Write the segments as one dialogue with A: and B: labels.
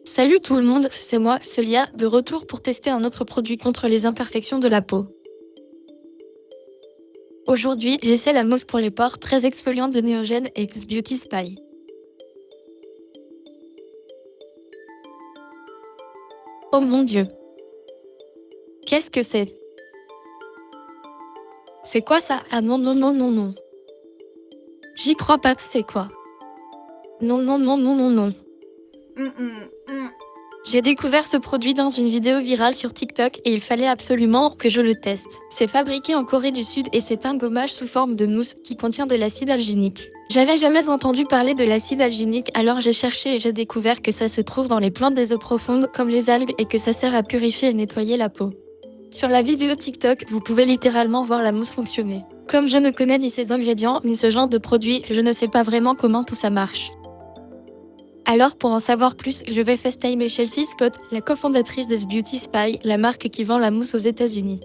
A: Salut tout le monde, c'est moi, Celia, de retour pour tester un autre produit contre les imperfections de la peau. Aujourd'hui, j'essaie la mousse pour les pores très exfoliante de Neogen et Beauty Spy. Oh mon dieu! Qu'est-ce que c'est? C'est quoi ça? Ah non non non non non! J'y crois pas, c'est quoi? Non non non non non non! J'ai découvert ce produit dans une vidéo virale sur TikTok et il fallait absolument que je le teste. C'est fabriqué en Corée du Sud et c'est un gommage sous forme de mousse qui contient de l'acide alginique. J'avais jamais entendu parler de l'acide alginique, alors j'ai cherché et j'ai découvert que ça se trouve dans les plantes des eaux profondes comme les algues et que ça sert à purifier et nettoyer la peau. Sur la vidéo TikTok, vous pouvez littéralement voir la mousse fonctionner. Comme je ne connais ni ses ingrédients ni ce genre de produit, je ne sais pas vraiment comment tout ça marche. Alors pour en savoir plus, je vais FaceTimer Chelsea Scott, la cofondatrice de Beauty Spy, la marque qui vend la mousse aux États-Unis.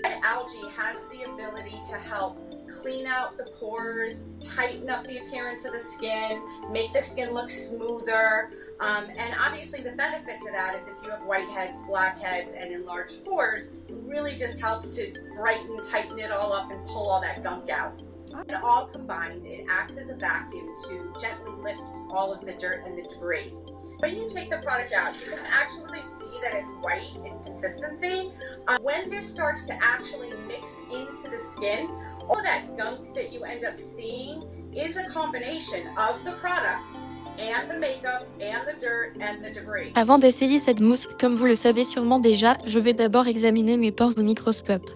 B: Algae has the ability to help clean out the pores, tighten up the appearance of the skin, make the skin look smoother. And obviously the benefit to that is if you have whiteheads, blackheads, and enlarged pores, it really just helps to brighten, tighten it all up and pull all that gunk out. And all combined, it acts as a vacuum to gently lift all of the dirt and the debris. When you take the product out, you can actually see that it's white in consistency. When this starts to actually mix into the skin, all that gunk that you end up seeing is a combination of the product and the makeup and the dirt and the debris.
A: Avant d'essayer cette mousse, comme vous le savez sûrement déjà, je vais d'abord examiner mes pores au microscope.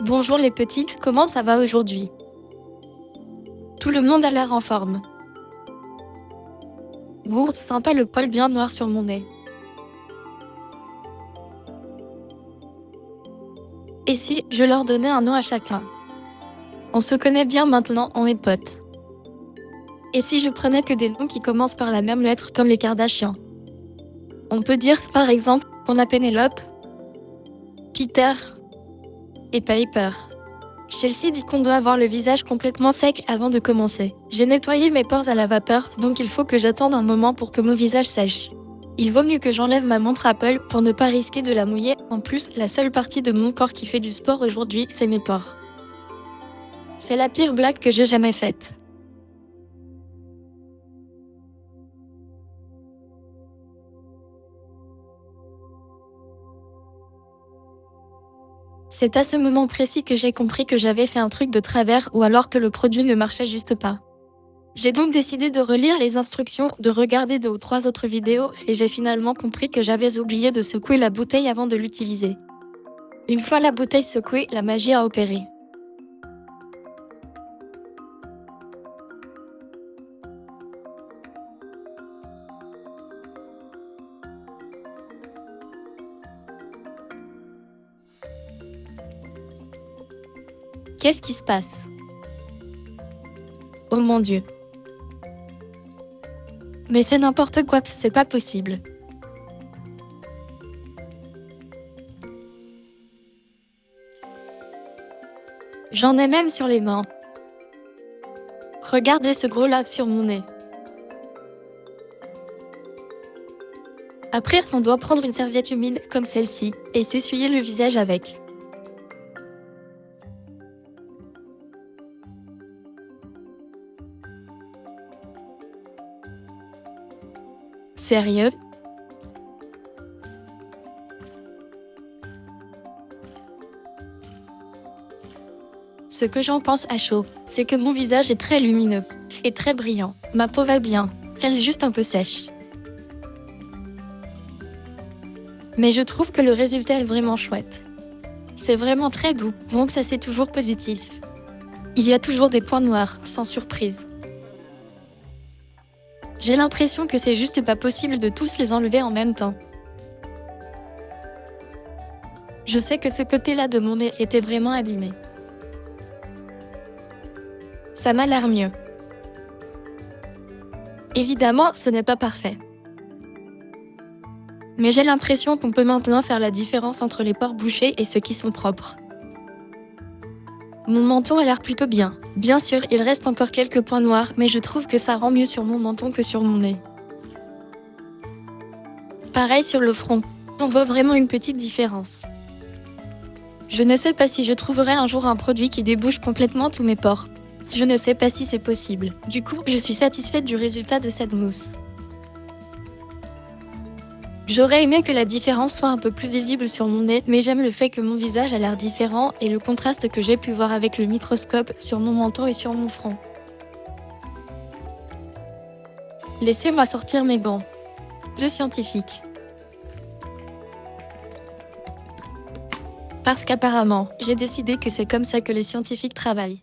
A: Bonjour les petits, comment ça va aujourd'hui? Tout le monde a l'air en forme. Sympa le poil bien noir sur mon nez. Et si je leur donnais un nom à chacun? On se connaît bien maintenant, on est potes. Et si je prenais que des noms qui commencent par la même lettre comme les Kardashians? On peut dire par exemple qu'on a Pénélope, Peter et Piper. Chelsea dit qu'on doit avoir le visage complètement sec avant de commencer. J'ai nettoyé mes pores à la vapeur, donc il faut que j'attende un moment pour que mon visage sèche. Il vaut mieux que j'enlève ma montre Apple pour ne pas risquer de la mouiller. En plus, la seule partie de mon corps qui fait du sport aujourd'hui, c'est mes pores. C'est la pire blague que j'ai jamais faite. C'est à ce moment précis que j'ai compris que j'avais fait un truc de travers ou alors que le produit ne marchait juste pas. J'ai donc décidé de relire les instructions, de regarder 2 ou 3 autres vidéos et j'ai finalement compris que j'avais oublié de secouer la bouteille avant de l'utiliser. Une fois la bouteille secouée, la magie a opéré. Qu'est-ce qui se passe? Oh mon dieu. Mais c'est n'importe quoi, c'est pas possible. J'en ai même sur les mains. Regardez ce gros lave sur mon nez. Après, on doit prendre une serviette humide comme celle-ci et s'essuyer le visage avec. Sérieux? Ce que j'en pense à chaud, c'est que mon visage est très lumineux et très brillant. Ma peau va bien, elle est juste un peu sèche. Mais je trouve que le résultat est vraiment chouette. C'est vraiment très doux, donc ça c'est toujours positif. Il y a toujours des points noirs, sans surprise. J'ai l'impression que c'est juste pas possible de tous les enlever en même temps. Je sais que ce côté-là de mon nez était vraiment abîmé. Ça m'a l'air mieux. Évidemment, ce n'est pas parfait. Mais j'ai l'impression qu'on peut maintenant faire la différence entre les pores bouchés et ceux qui sont propres. Mon menton a l'air plutôt bien. Bien sûr, il reste encore quelques points noirs, mais je trouve que ça rend mieux sur mon menton que sur mon nez. Pareil sur le front. On voit vraiment une petite différence. Je ne sais pas si je trouverai un jour un produit qui débouche complètement tous mes pores. Je ne sais pas si c'est possible. Du coup, je suis satisfaite du résultat de cette mousse. J'aurais aimé que la différence soit un peu plus visible sur mon nez, mais j'aime le fait que mon visage a l'air différent et le contraste que j'ai pu voir avec le microscope sur mon menton et sur mon front. Laissez-moi sortir mes gants. De scientifique. Parce qu'apparemment, j'ai décidé que c'est comme ça que les scientifiques travaillent.